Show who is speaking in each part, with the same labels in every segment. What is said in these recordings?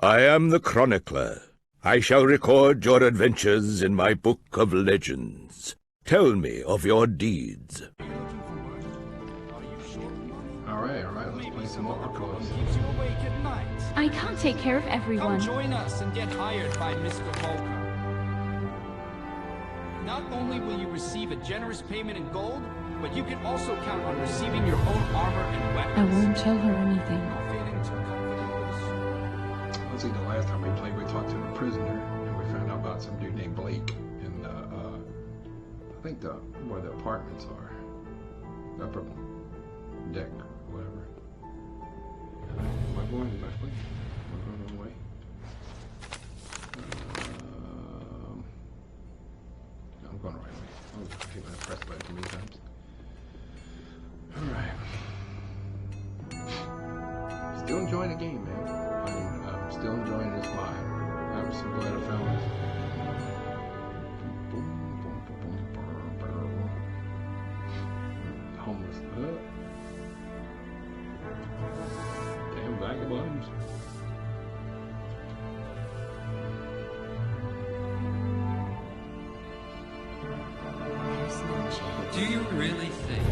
Speaker 1: I am the chronicler. I shall record your adventures in my book of legends. Tell me of your deeds.
Speaker 2: Alright, let's play some Archolos.
Speaker 3: I can't take care of everyone.
Speaker 4: Come join us and get hired by Mr. Volker. Not only will you receive a generous payment in gold, but you can also count on receiving your own armor and weapons.
Speaker 3: I won't tell her anything.
Speaker 2: I think the last time we played, we talked to the prisoner, and we found out about some dude named Blake in the, I think where the apartments are. The upper deck, whatever. Am I going left way? Am I going the wrong way? No, I'm going the right way. Oh, I keep pressed the button too many times. Alright. Still enjoying the game, man. I'm still enjoying this vibe. I'm so glad I found this. Homeless. Damn vagabonds.
Speaker 4: Do you really think?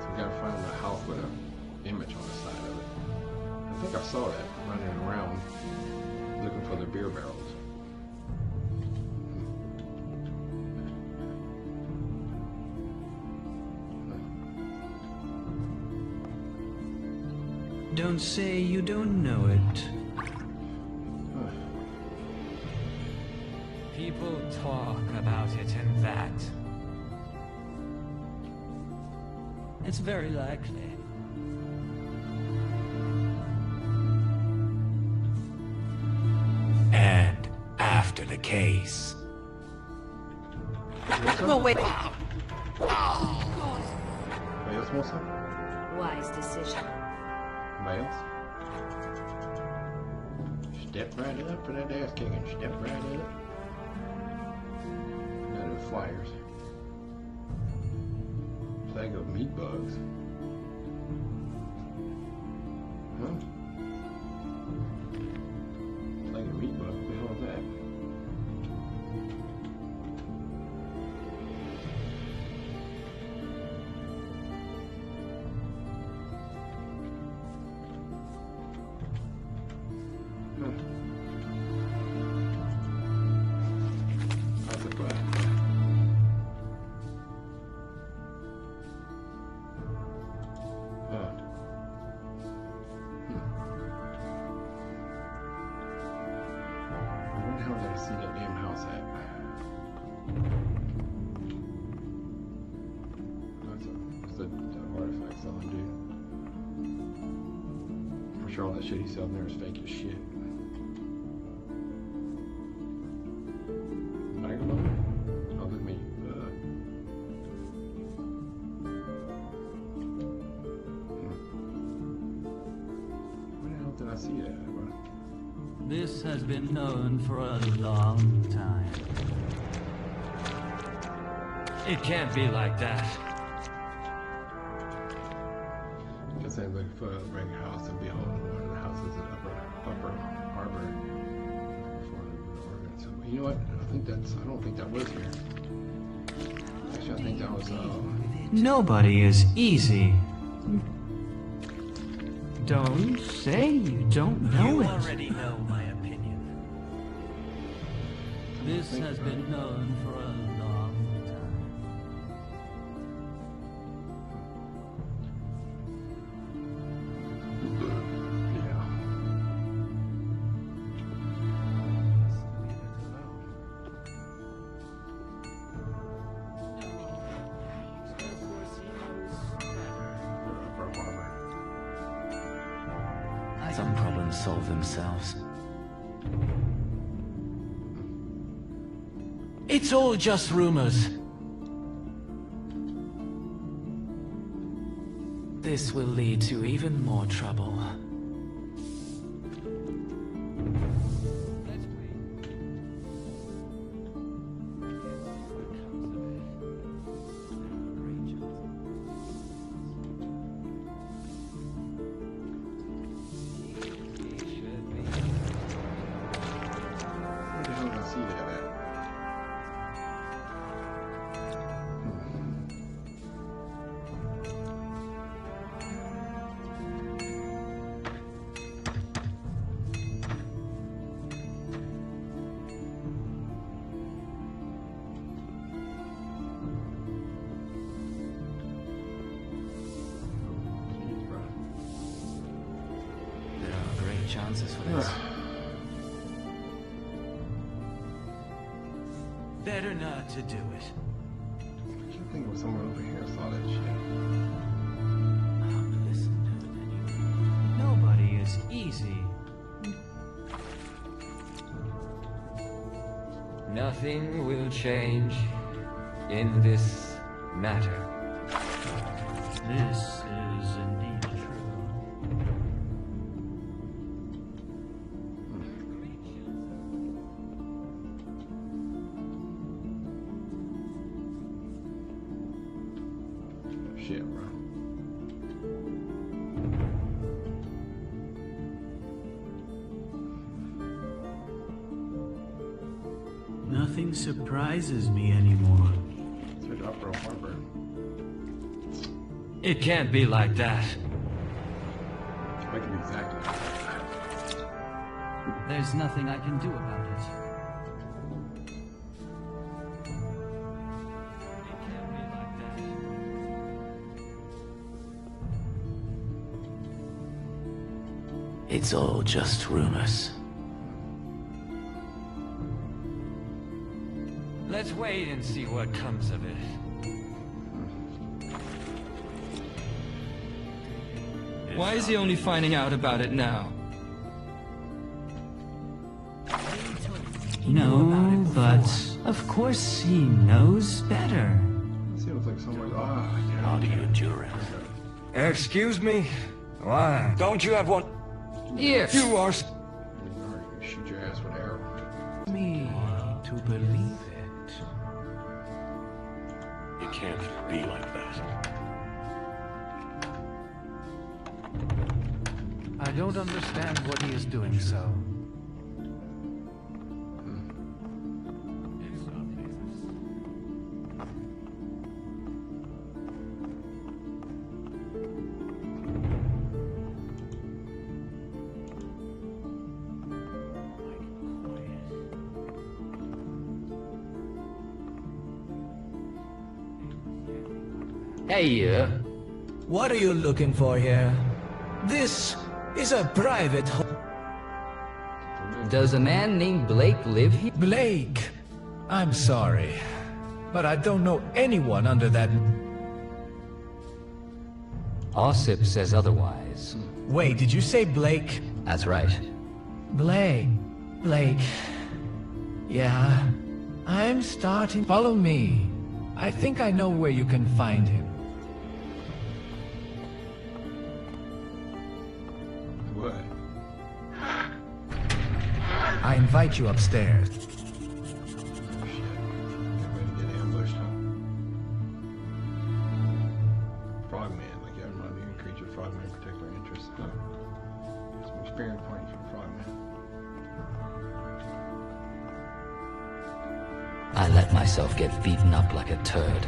Speaker 2: We gotta find a house with an image on the side of it. I think I saw that running around looking for the beer barrels.
Speaker 4: Don't say you don't know it. People talk about it and that. It's very likely. And after the case.
Speaker 5: No, wait.
Speaker 2: Anybody else want some?
Speaker 5: Wise decision.
Speaker 2: Anybody else? Step right up for that ass kicking. Step right up. Got the flyers. Flag of meat bugs. Huh? Flag of meat bugs? What the hell is that? That's a flag. Where the hell did I see that damn house at? That's the artifact selling dude. I'm sure all that shit he's selling there is fake as shit. Vagabond? Oh, look at me. Where the hell did I see that, bro?
Speaker 6: This has been known for a long time.
Speaker 4: It can't be like that.
Speaker 2: Just say look for a regular house and behold one of the houses in upper harbor before the Oregon. So you know what? I don't think that was here. Actually, I think that was
Speaker 6: Nobody is easy. Don't say you don't know it.
Speaker 4: already know my opinion.
Speaker 6: This has been known for a long time.
Speaker 2: yeah. Upper harbor.
Speaker 7: Some problems solve themselves.
Speaker 6: It's all just rumors.
Speaker 7: This will lead to even more trouble. answers for this.
Speaker 6: Better not to do it.
Speaker 2: I think it was somewhere over here. I saw that shit.
Speaker 6: Listen to it anyway. Nobody is easy.
Speaker 8: Nothing will change in this matter.
Speaker 6: This is indeed true.
Speaker 2: Shit, bro.
Speaker 6: Nothing surprises me anymore.
Speaker 2: It's the Upper Harbor.
Speaker 8: It can't be like that.
Speaker 2: It can be exactly like that.
Speaker 6: There's nothing I can do about it.
Speaker 8: It can't be like that.
Speaker 7: It's all just rumors.
Speaker 8: Let's wait and see what comes of it.
Speaker 9: Why is he only finding out about it now?
Speaker 6: No, but of course he knows better.
Speaker 2: It seems like somewhere. Ah, yeah.
Speaker 7: How do you endure it?
Speaker 8: Excuse me? Why? Don't you have one?
Speaker 9: Yes.
Speaker 8: You are...
Speaker 2: You shoot your ass with an arrow.
Speaker 6: Me to believe it.
Speaker 7: It can't be like that.
Speaker 6: I don't understand what he is doing so.
Speaker 8: Hey,
Speaker 10: What are you looking for here? This is a private home.
Speaker 8: does a man named Blake live here?
Speaker 10: Blake, I'm sorry, but I don't know anyone under that...
Speaker 7: Ossip says otherwise.
Speaker 10: Wait, did you say Blake?
Speaker 7: That's right.
Speaker 10: Blake. Yeah, I'm starting... Follow me. I think I know where you can find him.
Speaker 2: What?
Speaker 10: I invite you upstairs.
Speaker 2: Oh, shit. Get ready to get ambushed, huh? Frogman, like you have a new creature, Frogman protect our interests. Huh? Some experience points for Frogman.
Speaker 7: I let myself get beaten up like a turd.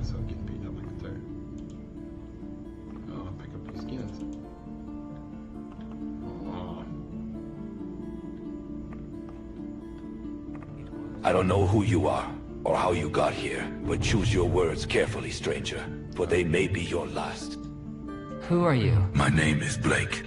Speaker 2: So getting beaten up like a third. Oh, I'll pick up these skins. Oh.
Speaker 11: I don't know who you are, or how you got here, but choose your words carefully, stranger, for they may be your last.
Speaker 7: Who are you?
Speaker 11: My name is Blake.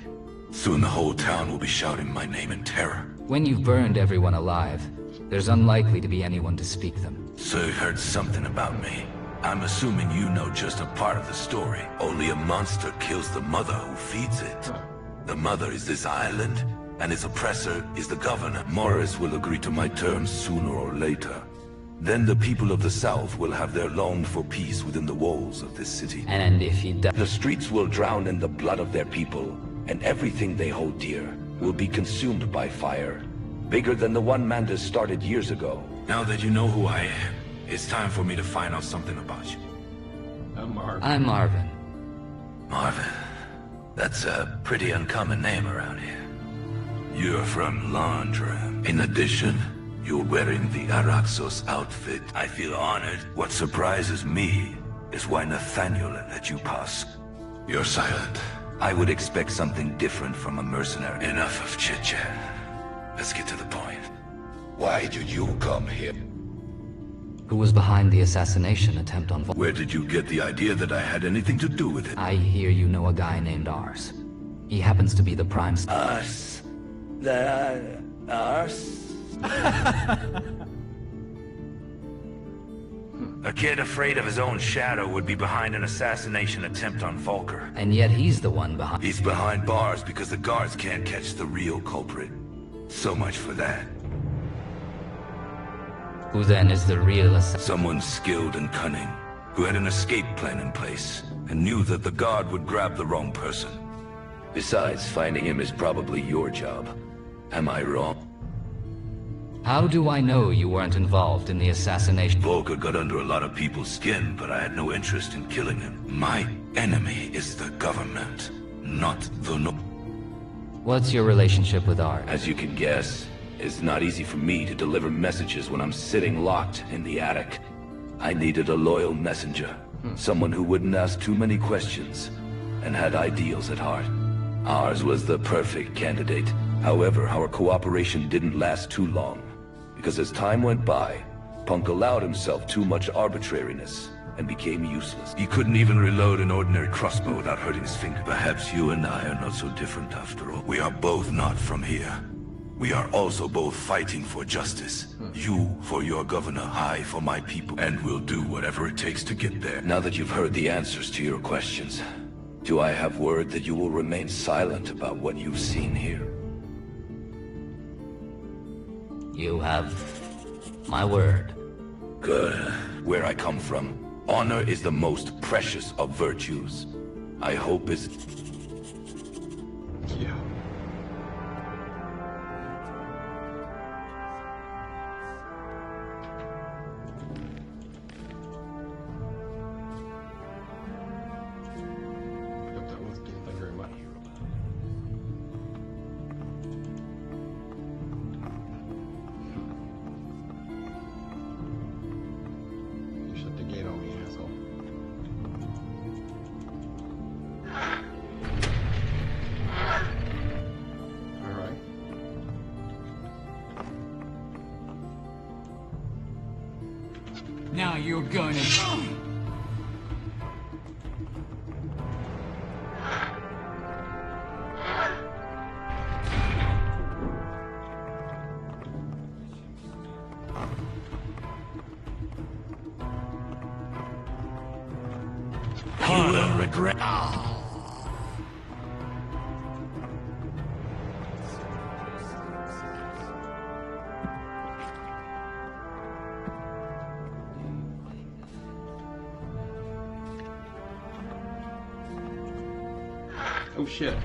Speaker 11: Soon the whole town will be shouting my name in terror.
Speaker 7: When you've burned everyone alive, there's unlikely to be anyone to speak them.
Speaker 11: So you heard something about me. I'm assuming you know just a part of the story. Only a monster kills the mother who feeds it. The mother is this island, and its oppressor is the governor. Morris will agree to my terms sooner or later. Then the people of the South will have their longed for peace within the walls of this city.
Speaker 7: And if he does...
Speaker 11: The streets will drown in the blood of their people, and everything they hold dear will be consumed by fire. Bigger than the one Mandus started years ago. Now that you know who I am, it's time for me to find out something about you.
Speaker 2: I'm Marvin.
Speaker 7: I'm Marvin.
Speaker 11: Marvin. That's a pretty uncommon name around here. You're from Londra. In addition, you're wearing the Araxos outfit. I feel honored. What surprises me is why Nathaniel let you pass. You're silent. I would expect something different from a mercenary. Enough of chit-chat. Let's get to the point. Why did you come here?
Speaker 7: Who was behind the assassination attempt on...
Speaker 11: Where did you get the idea that I had anything to do with it?
Speaker 7: I hear you know a guy named Ars. He happens to be the prime...
Speaker 11: Ars. Ars? A kid afraid of his own shadow would be behind an assassination attempt on Volker.
Speaker 7: And yet he's the one behind...
Speaker 11: He's behind bars because the guards can't catch the real culprit. So much for that.
Speaker 7: Who then is the real assassin?
Speaker 11: Someone skilled and cunning, who had an escape plan in place, and knew that the guard would grab the wrong person. Besides, finding him is probably your job. Am I wrong?
Speaker 7: How do I know you weren't involved in the assassination?
Speaker 11: Volker got under a lot of people's skin, but I had no interest in killing him. My enemy is the government, not the
Speaker 7: What's your relationship with Ars?
Speaker 11: As you can guess, it's not easy for me to deliver messages when I'm sitting locked in the attic. I needed a loyal messenger, someone who wouldn't ask too many questions, and had ideals at heart. Ars was the perfect candidate. However, our cooperation didn't last too long, because as time went by, Punk allowed himself too much arbitrariness and became useless. He couldn't even reload an ordinary crossbow without hurting his finger. Perhaps you and I are not so different after all. We are both not from here. We are also both fighting for justice. You for your governor, I for my people, and we'll do whatever it takes to get there. Now that you've heard the answers to your questions, do I have word that you will remain silent about what you've seen here?
Speaker 7: You have my word.
Speaker 11: Good. Where I come from, honor is the most precious of virtues. I hope is...
Speaker 2: Yeah. Hope that was good. Thank you very much. You shut the gate on me, asshole. Alright.
Speaker 4: Now you're gonna...
Speaker 11: You will regret...
Speaker 2: Oh shit.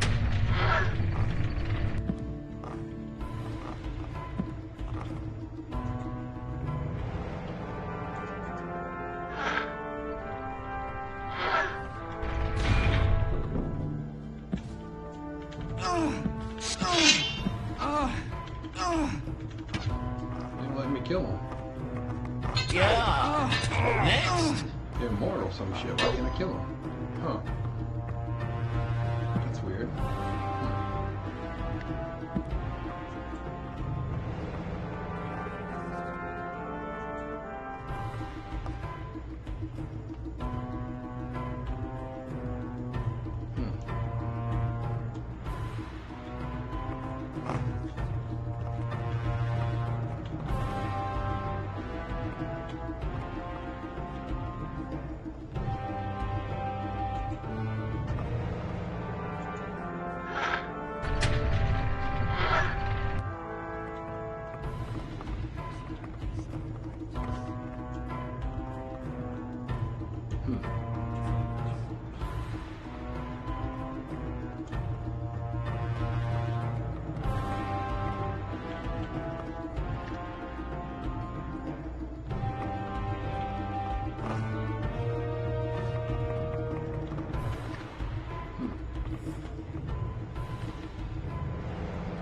Speaker 2: Didn't let me kill him.
Speaker 10: Yeah. Next.
Speaker 2: Immortal some shit. Why can't I kill him? Huh. That's weird.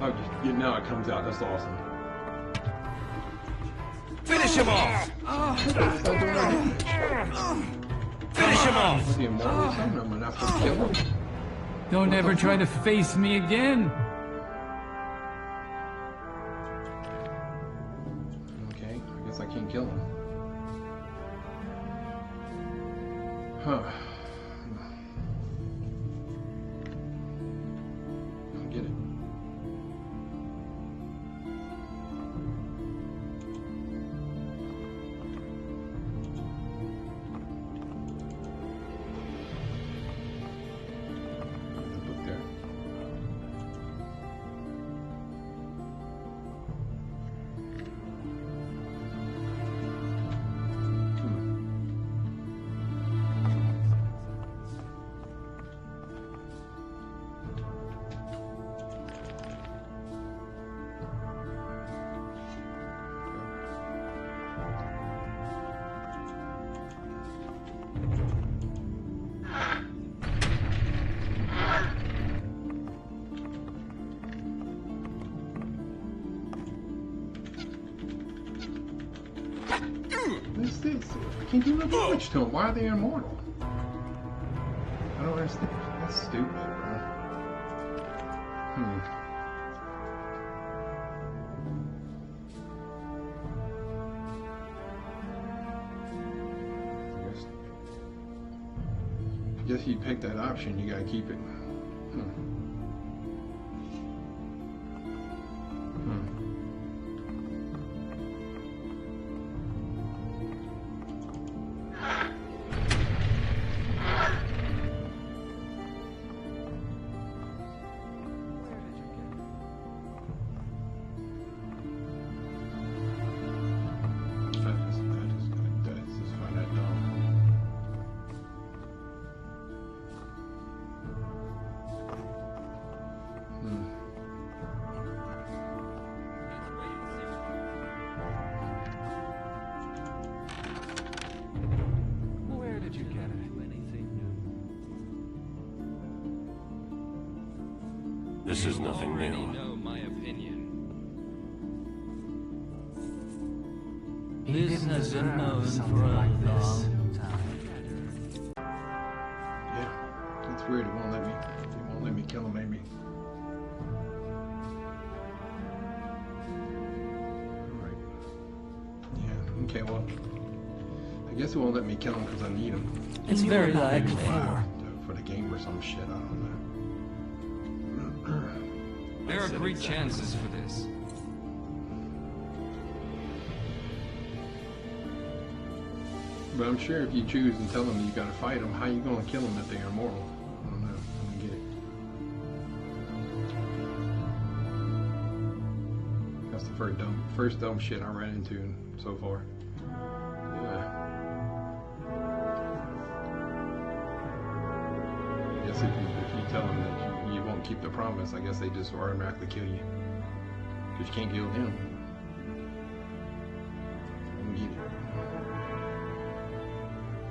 Speaker 2: Oh, just, now it comes out. That's awesome.
Speaker 8: Finish him off! Finish him off!
Speaker 2: Was he immortal or something? I'm gonna have to kill him.
Speaker 9: Don't ever try to face me again.
Speaker 2: Okay, I guess I can't kill him. Huh. can't do no damage to them. Why are they immortal? I don't understand. That's stupid, bro. I guess you pick that option, you gotta keep it.
Speaker 12: This is nothing new.
Speaker 4: Know my opinion.
Speaker 6: This has been known for a long time.
Speaker 2: Yeah, that's weird. It won't let me kill him, maybe. Right. Yeah. Okay. Well, I guess it won't let me kill him because I need him.
Speaker 6: It's very likely.
Speaker 2: For the game or some shit. I don't know.
Speaker 4: There are great chances for this.
Speaker 2: But I'm sure if you choose and tell them you gotta fight them, how you gonna kill them if they are immortal? I don't know. I don't get it. That's the first dumb shit I ran into so far. Yeah. I guess if you tell them that you won't keep the promise, I guess they just automatically kill you. Because you can't kill him. I don't get it.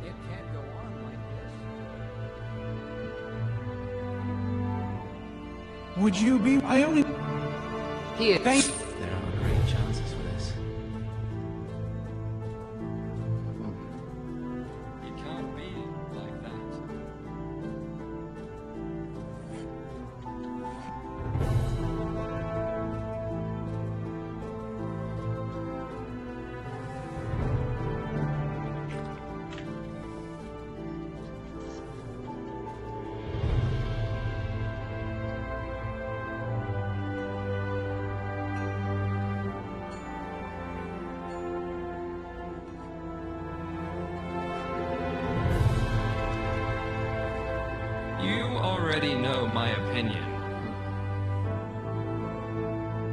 Speaker 10: It can't go on like this. Would you be? I only.
Speaker 7: Here. There are great chances for this.
Speaker 4: It can't be like that. You already know my opinion.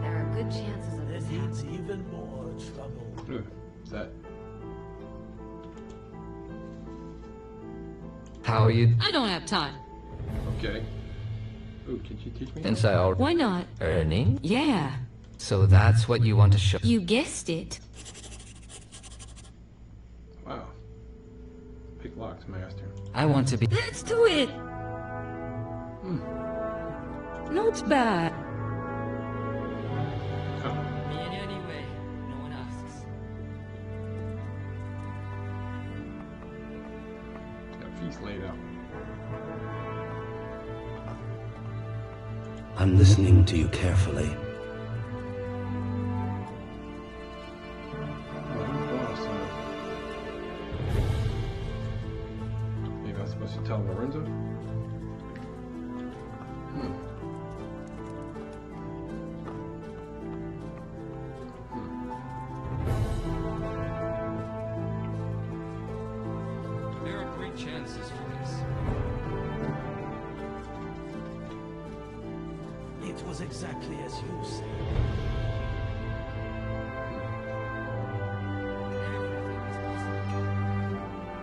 Speaker 5: There are good chances of this happening.
Speaker 12: Even more trouble.
Speaker 2: Is that?
Speaker 7: How are you?
Speaker 3: I don't have time.
Speaker 2: Okay. Ooh, can you teach me?
Speaker 7: Since I already
Speaker 3: Why not?
Speaker 7: earning?
Speaker 3: Yeah,
Speaker 7: So that's what you want to show.
Speaker 3: you guessed it.
Speaker 2: Wow. Pick locks, master.
Speaker 7: I want to be.
Speaker 3: Let's do it. Not bad.
Speaker 4: Me in any way, no one asks.
Speaker 2: Got feast laid out.
Speaker 12: I'm listening to you carefully.
Speaker 2: Well, who's boss? Maybe I'm supposed to tell Lorenzo?
Speaker 4: There are great chances for this.
Speaker 12: It was exactly as you said.
Speaker 4: Everything is possible.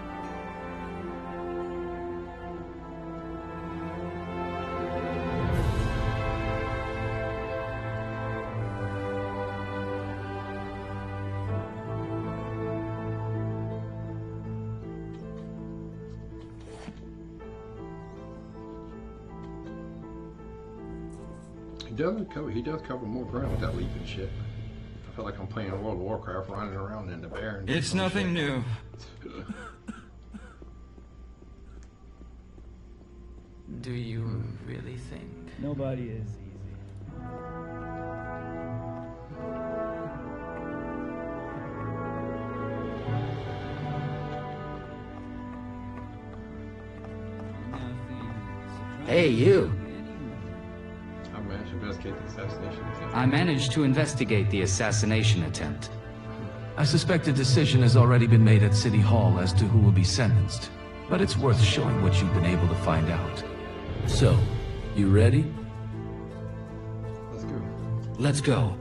Speaker 2: He does cover more ground with that leap and shit. I feel like I'm playing World of Warcraft running around in the bear. And
Speaker 9: It's nothing new.
Speaker 6: Do you really think?
Speaker 13: Nobody is easy.
Speaker 7: Hey, you.
Speaker 2: I managed to investigate the assassination attempt.
Speaker 7: I managed to investigate the assassination attempt.
Speaker 10: I suspect a decision has already been made at City Hall as to who will be sentenced, but it's worth showing what you've been able to find out. So, you ready?
Speaker 2: Let's go.
Speaker 7: Let's go.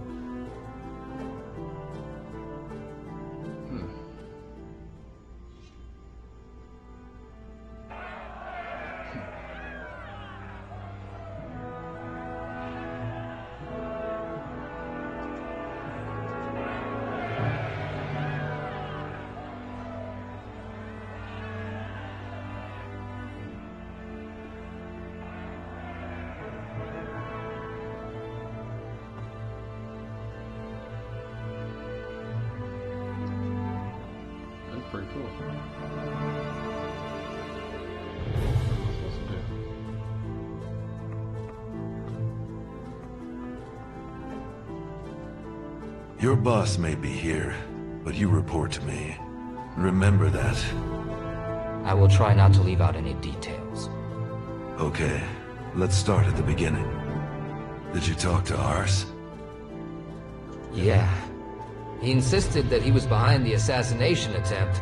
Speaker 2: That's pretty cool. What am I supposed to do?
Speaker 11: Your boss may be here, but you report to me. Remember that.
Speaker 7: I will try not to leave out any details.
Speaker 11: Okay, let's start at the beginning. Did you talk to Ars?
Speaker 7: Yeah. He insisted that he was behind the assassination attempt,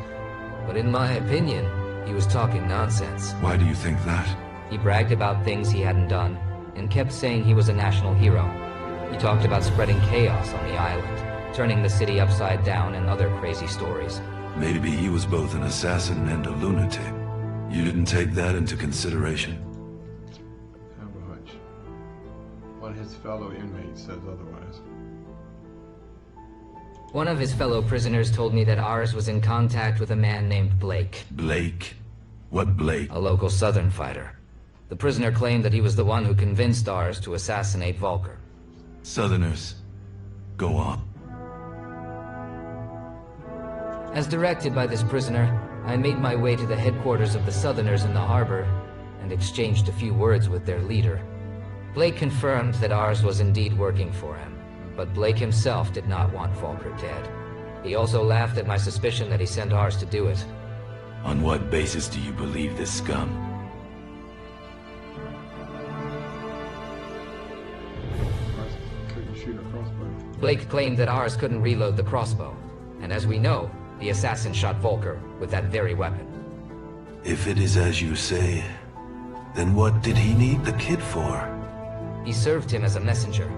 Speaker 7: but in my opinion, he was talking nonsense.
Speaker 11: Why do you think that?
Speaker 7: He bragged about things he hadn't done, and kept saying he was a national hero. He talked about spreading chaos on the island, turning the city upside down, and other crazy stories.
Speaker 11: Maybe he was both an assassin and a lunatic. You didn't take that into consideration?
Speaker 2: How much? One of his fellow inmates says otherwise.
Speaker 7: One of his fellow prisoners told me that Ars was in contact with a man named Blake.
Speaker 11: Blake? What Blake?
Speaker 7: A local Southern fighter. The prisoner claimed that he was the one who convinced Ars to assassinate Volker.
Speaker 11: Southerners. Go on.
Speaker 7: As directed by this prisoner, I made my way to the headquarters of the Southerners in the harbor and exchanged a few words with their leader. Blake confirmed that Ars was indeed working for him, but Blake himself did not want Volker dead. He also laughed at my suspicion that he sent Ars to do it.
Speaker 11: On what basis do you believe this scum?
Speaker 2: Ars couldn't shoot a crossbow.
Speaker 7: Blake claimed that Ars couldn't reload the crossbow, and as we know, the assassin shot Volker with that very weapon.
Speaker 11: If it is as you say, then what did he need the kid for?
Speaker 7: He served him as a messenger.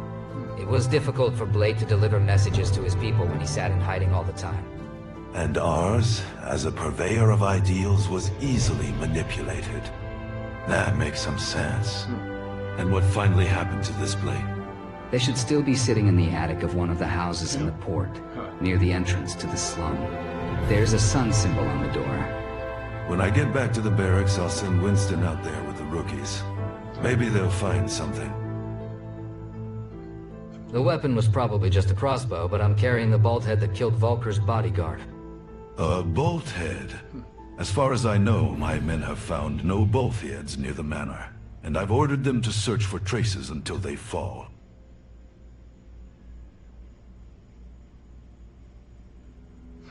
Speaker 7: It was difficult for Blake to deliver messages to his people when he sat in hiding all the time.
Speaker 11: And Ars, as a purveyor of ideals, was easily manipulated. That makes some sense. And what finally happened to this Blake?
Speaker 7: They should still be sitting in the attic of one of the houses in the port, near the entrance to the slum. There's a sun symbol on the door.
Speaker 11: When I get back to the barracks, I'll send Winston out there with the rookies. Maybe they'll find something.
Speaker 7: The weapon was probably just a crossbow, but I'm carrying the bolt head that killed Volker's bodyguard.
Speaker 11: A bolt head? As far as I know, my men have found no bolt heads near the manor, and I've ordered them to search for traces until they fall.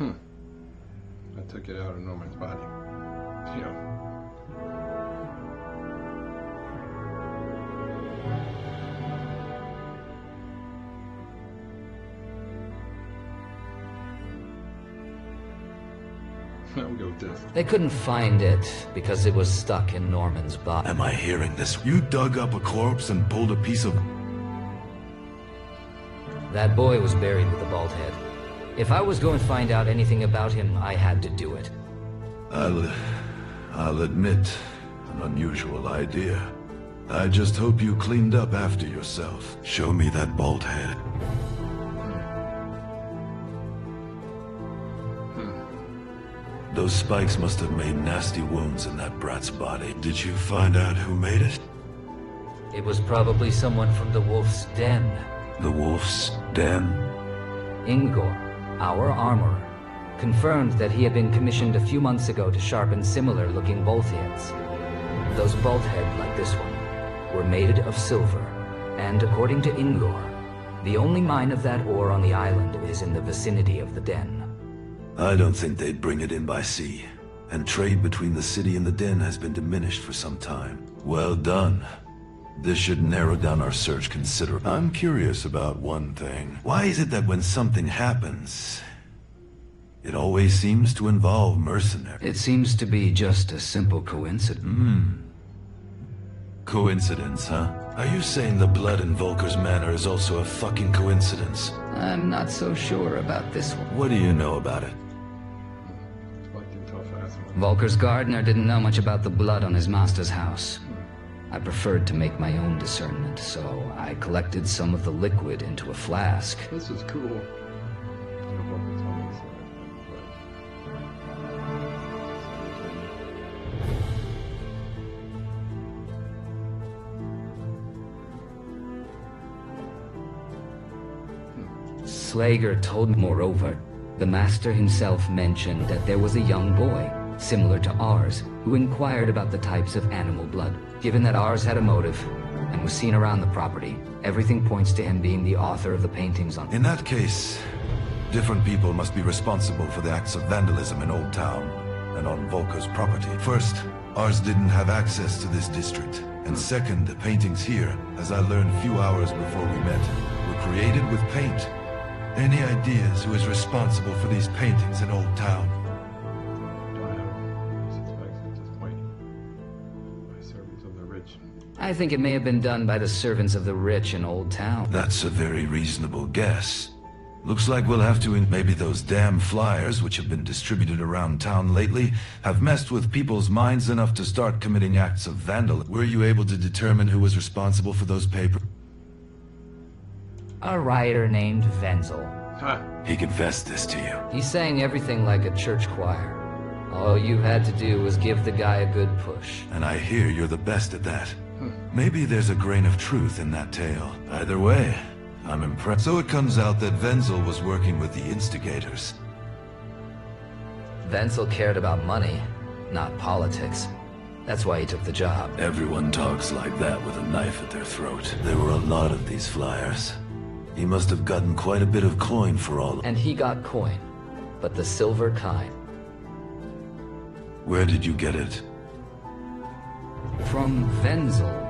Speaker 2: I took it out of Norman's body. Yeah. I'll go with this.
Speaker 7: They couldn't find it because it was stuck in Norman's body.
Speaker 11: Am I hearing this? You dug up a corpse and pulled a piece of...
Speaker 7: That boy was buried with a bald head. If I was going to find out anything about him, I had to do it.
Speaker 11: I'll admit, an unusual idea. I just hope you cleaned up after yourself. Show me that bald head. Those spikes must have made nasty wounds in that brat's body. Did you find out who made it?
Speaker 7: It was probably someone from the Wolf's Den.
Speaker 11: The Wolf's Den?
Speaker 7: Ingor, our armorer. confirmed that he had been commissioned a few months ago to sharpen similar-looking boltheads. Those boltheads, like this one, were made of silver, and according to Ingor, the only mine of that ore on the island is in the vicinity of the den.
Speaker 11: I don't think they'd bring it in by sea, and trade between the city and the den has been diminished for some time. Well done. This should narrow down our search considerably. I'm curious about one thing. Why is it that when something happens, it always seems to involve mercenaries?
Speaker 6: It seems to be just a simple coincidence.
Speaker 11: Coincidence, huh? Are you saying the blood in Volker's manor is also a fucking coincidence?
Speaker 6: I'm not so sure about this one.
Speaker 11: What do you know about it?
Speaker 6: Volker's gardener didn't know much about the blood on his master's house. I preferred to make my own discernment, so I collected some of the liquid into a flask.
Speaker 2: This is cool.
Speaker 7: Slager told me, moreover, the master himself mentioned that there was a young boy, similar to Ars, who inquired about the types of animal blood. Given that Ars had a motive, and was seen around the property, everything points to him being the author of the paintings on...
Speaker 11: In that case, different people must be responsible for the acts of vandalism in Old Town, and on Volker's property. First, Ars didn't have access to this district. And second, the paintings here, as I learned a few hours before we met, were created with paint. Any ideas who is responsible for these paintings in Old Town?
Speaker 7: I think it may have been done by the servants of the rich in Old Town.
Speaker 11: That's a very reasonable guess. Looks like we'll have to... Maybe those damn flyers, which have been distributed around town lately, have messed with people's minds enough to start committing acts of vandalism. Were you able to determine who was responsible for those papers?
Speaker 7: A writer named Wenzel.
Speaker 11: He confessed this to you.
Speaker 7: He sang everything like a church choir. All you had to do was give the guy a good push.
Speaker 11: And I hear you're the best at that. Maybe there's a grain of truth in that tale. Either way, I'm impressed. So it comes out that Wenzel was working with the instigators.
Speaker 7: Wenzel cared about money, not politics. That's why he took the job.
Speaker 11: Everyone talks like that with a knife at their throat. There were a lot of these flyers. He must have gotten quite a bit of coin for all.
Speaker 7: And he got coin, but the silver kind.
Speaker 11: Where did you get it?
Speaker 7: From Wenzel.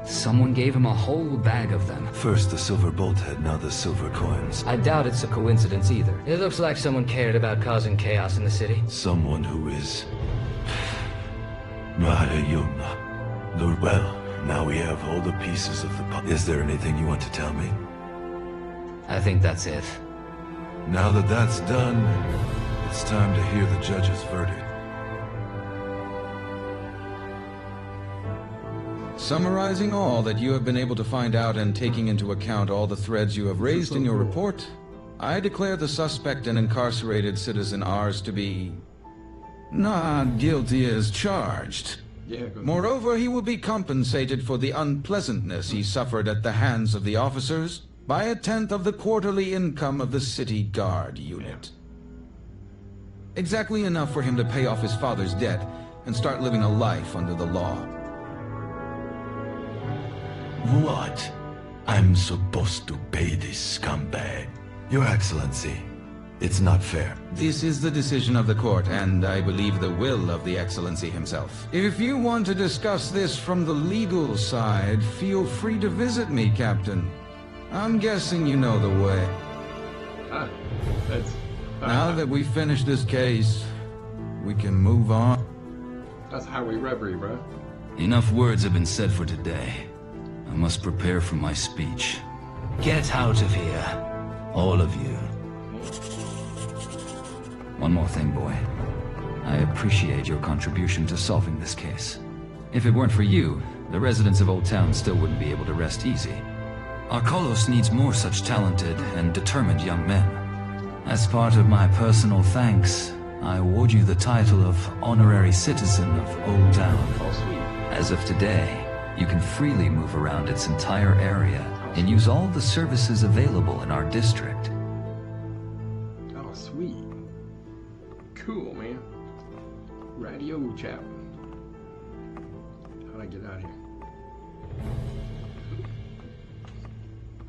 Speaker 7: Someone gave him a whole bag of them.
Speaker 11: First the silver bolthead, now the silver coins.
Speaker 7: I doubt it's a coincidence either. It looks like someone cared about causing chaos in the city.
Speaker 11: Someone who is... Well, now we have all the pieces of the puzzle. Is there anything you want to tell me?
Speaker 7: I think that's it.
Speaker 11: Now that that's done, it's time to hear the judge's verdict.
Speaker 2: Summarizing all that you have been able to find out and taking into account all the threads you have raised in your report, I declare the suspect and incarcerated citizen Ars to be... not guilty as charged. Moreover, he will be compensated for the unpleasantness he suffered at the hands of the officers by 1/10 of the quarterly income of the city guard unit. Exactly enough for him to pay off his father's debt and start living a life under the law.
Speaker 11: What? I'm supposed to pay this scumbag? Your Excellency, it's not fair.
Speaker 2: This is the decision of the court, and I believe the will of the Excellency himself. If you want to discuss this from the legal side, feel free to visit me, Captain. I'm guessing you know the way. Now that we've finished this case, we can move on. That's highway robbery, bro.
Speaker 6: Enough words have been said for today. I must prepare for my speech.
Speaker 7: Get out of here,
Speaker 6: all of you. One more thing, boy. I appreciate your contribution to solving this case. If it weren't for you, the residents of Old Town still wouldn't be able to rest easy. Archolos needs more such talented and determined young men. As part of my personal thanks, I award you the title of Honorary Citizen of Old Town. As of today, you can freely move around its entire area and use all the services available in our district.
Speaker 2: Oh, sweet. Radio, chap. How'd I get out of here?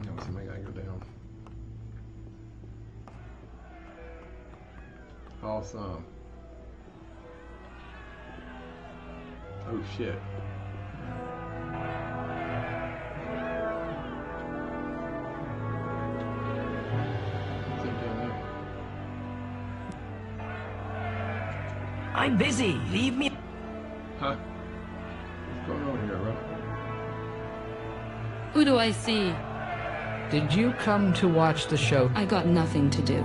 Speaker 2: No, somebody gotta go down. Awesome. Oh shit.
Speaker 14: I'm busy. Leave me.
Speaker 2: Huh? What's going on here, bro?
Speaker 3: Who do I see?
Speaker 7: Did you come to watch the show?
Speaker 3: I got nothing to do.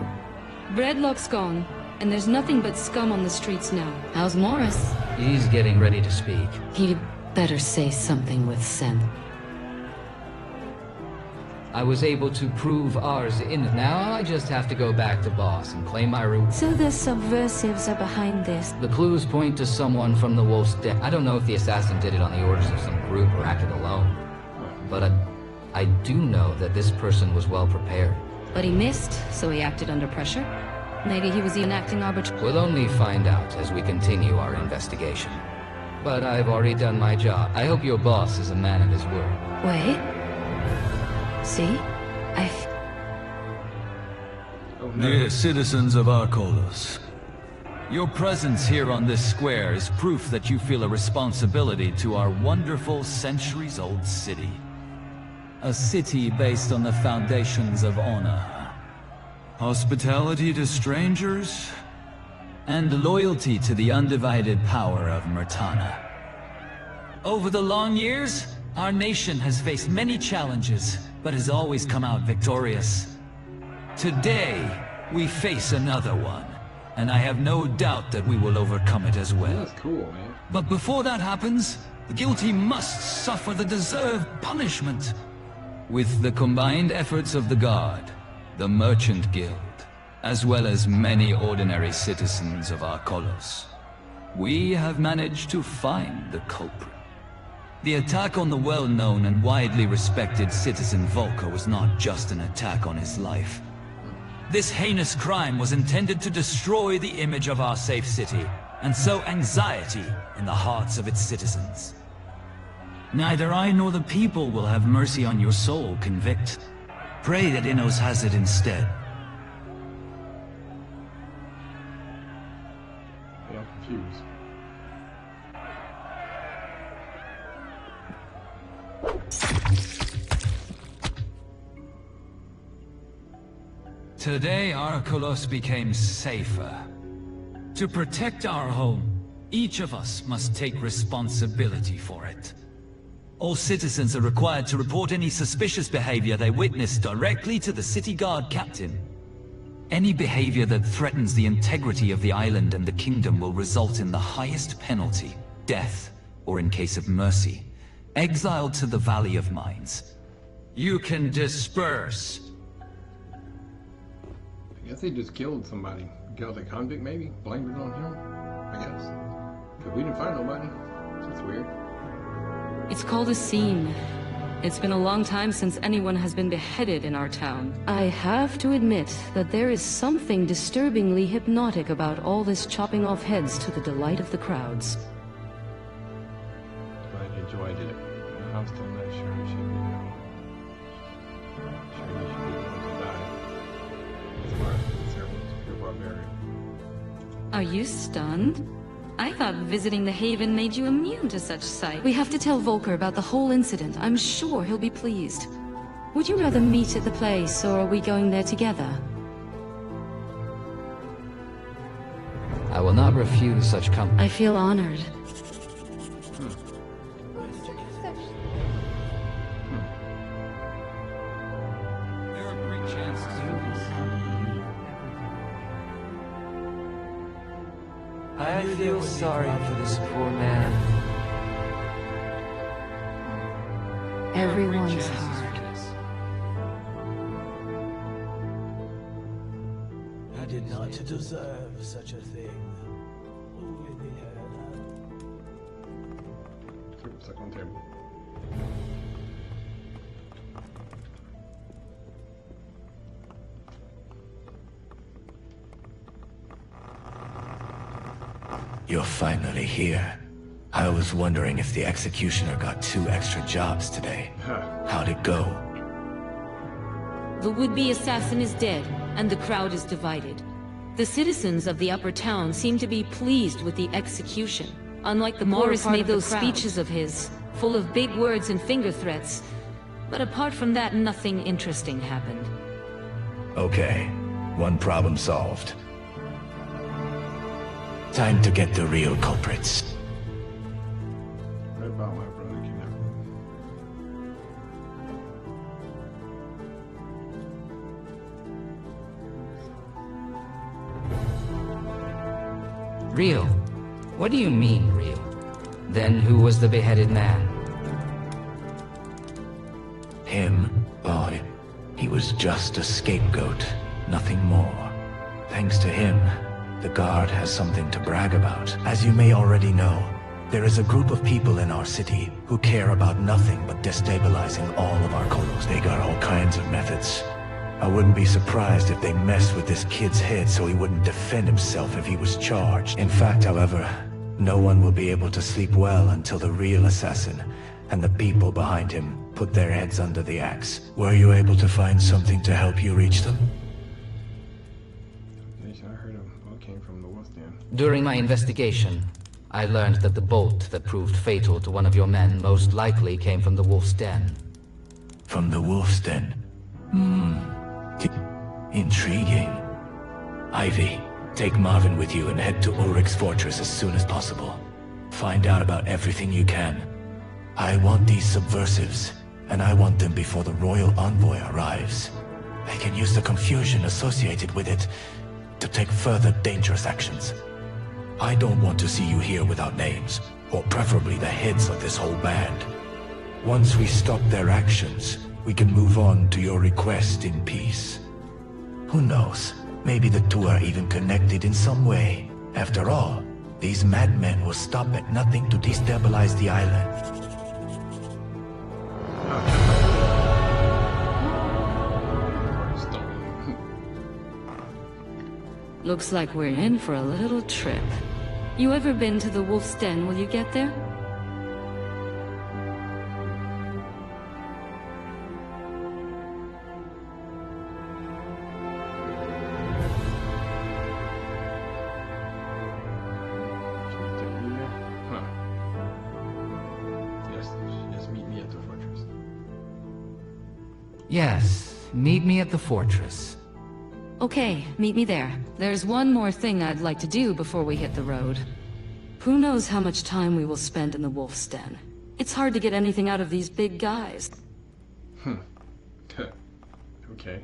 Speaker 3: Breadlock's gone, and there's nothing but scum on the streets now. How's Morris?
Speaker 7: He's getting ready to speak.
Speaker 3: He'd better say something with sense.
Speaker 7: I was able to prove Ars in. Now I just have to go back to boss and claim my reward.
Speaker 3: So the subversives are behind this.
Speaker 7: The clues point to someone from the Wolf's Den. I don't know if the assassin did it on the orders of some group or acted alone. But I do know that this person was well prepared.
Speaker 3: But he missed, so he acted under pressure. Maybe he was enacting arbitration.
Speaker 7: We'll only find out as we continue our investigation. But I've already done my job. I hope your boss is a man of his word.
Speaker 3: Wait. See?
Speaker 6: Dear citizens of Archolos, your presence here on this square is proof that you feel a responsibility to our wonderful centuries-old city. A city based on the foundations of honor, hospitality to strangers, and loyalty to the undivided power of Myrtana. Over the long years, our nation has faced many challenges, but has always come out victorious. Today, we face another one, and I have no doubt that we will overcome it as well.
Speaker 2: That's cool, man.
Speaker 6: But before that happens, the guilty must suffer the deserved punishment. With the combined efforts of the Guard, the Merchant Guild, as well as many ordinary citizens of Archolos, we have managed to find the culprit. The attack on the well-known and widely respected citizen Volker was not just an attack on his life. This heinous crime was intended to destroy the image of our safe city, and sow anxiety in the hearts of its citizens. Neither I nor the people will have mercy on your soul, Convict. Pray that Innos has it instead.
Speaker 2: Yeah, I'm confused.
Speaker 6: Today, Archolos became safer. To protect our home, each of us must take responsibility for it. All citizens are required to report any suspicious behavior they witness directly to the city guard captain. Any behavior that threatens the integrity of the island and the kingdom will result in the highest penalty, death, or in case of mercy, exiled to the Valley of Mines. You can disperse.
Speaker 2: I guess they just killed somebody. Gothic convict, maybe? Blamed it on him, I guess. Because we didn't find nobody. That's weird.
Speaker 3: It's called a scene. It's been a long time since anyone has been beheaded in our town. I have to admit that there is something disturbingly hypnotic about all this chopping off heads to the delight of the crowds.
Speaker 2: Glad you enjoyed it. I'm still not sure you should be going. Sure you should be going to die. As far as I'm concerned, you're barbarian.
Speaker 3: Are you stunned? I thought visiting the Haven made you immune to such sight. We have to tell Volker about the whole incident. I'm sure he'll be pleased. Would you rather meet at the place, or are we going there together?
Speaker 7: I will not refuse such company.
Speaker 3: I feel honored.
Speaker 6: There are great chances of this.
Speaker 14: I feel sorry for this poor man.
Speaker 3: Everyone's hard.
Speaker 12: I did not deserve such a thing. Who in the hell?
Speaker 2: Stuck on the table.
Speaker 15: You're finally here. I was wondering if the executioner got 2 extra jobs today. How'd it go?
Speaker 3: The would-be assassin is dead, and the crowd is divided. The citizens of the upper town seem to be pleased with the execution. Unlike the Morris made those speeches of his, full of big words and finger threats. But apart from that, nothing interesting happened.
Speaker 15: Okay, one problem solved. Time to get the real culprits.
Speaker 2: Right about my brother kidnapped.
Speaker 7: Real? What do you mean, real? Then who was the beheaded man?
Speaker 15: Him? Boy, he was just a scapegoat, nothing more. Thanks to him, the Guard has something to brag about. As you may already know, there is a group of people in our city who care about nothing but destabilizing all of Archolos. They got all kinds of methods. I wouldn't be surprised if they messed with this kid's head so he wouldn't defend himself if he was charged. In fact, however, no one will be able to sleep well until the real assassin and the people behind him put their heads under the axe. Were you able to find something to help you reach them?
Speaker 2: I heard him. What came from the wolf den?
Speaker 7: During my investigation, I learned that the bolt that proved fatal to one of your men most likely came from the Wolf's Den.
Speaker 15: From the Wolf's Den? Intriguing. Ivy, take Marvin with you and head to Ulrich's fortress as soon as possible. Find out about everything you can. I want these subversives, and I want them before the royal envoy arrives. They can use the confusion associated with it to take further dangerous actions. I don't want to see you here without names, or preferably the heads of this whole band. Once we stop their actions, we can move on to your request in peace. Who knows? Maybe the two are even connected in some way. After all, these madmen will stop at nothing to destabilize the island.
Speaker 3: Looks like we're in for a little trip. You ever been to the Wolf's Den? Will you get there?
Speaker 7: Yes, meet me at the fortress.
Speaker 3: Okay, meet me there. There's one more thing I'd like to do before we hit the road. Who knows how much time we will spend in the Wolf's Den? It's hard to get anything out of these big guys.
Speaker 2: Okay.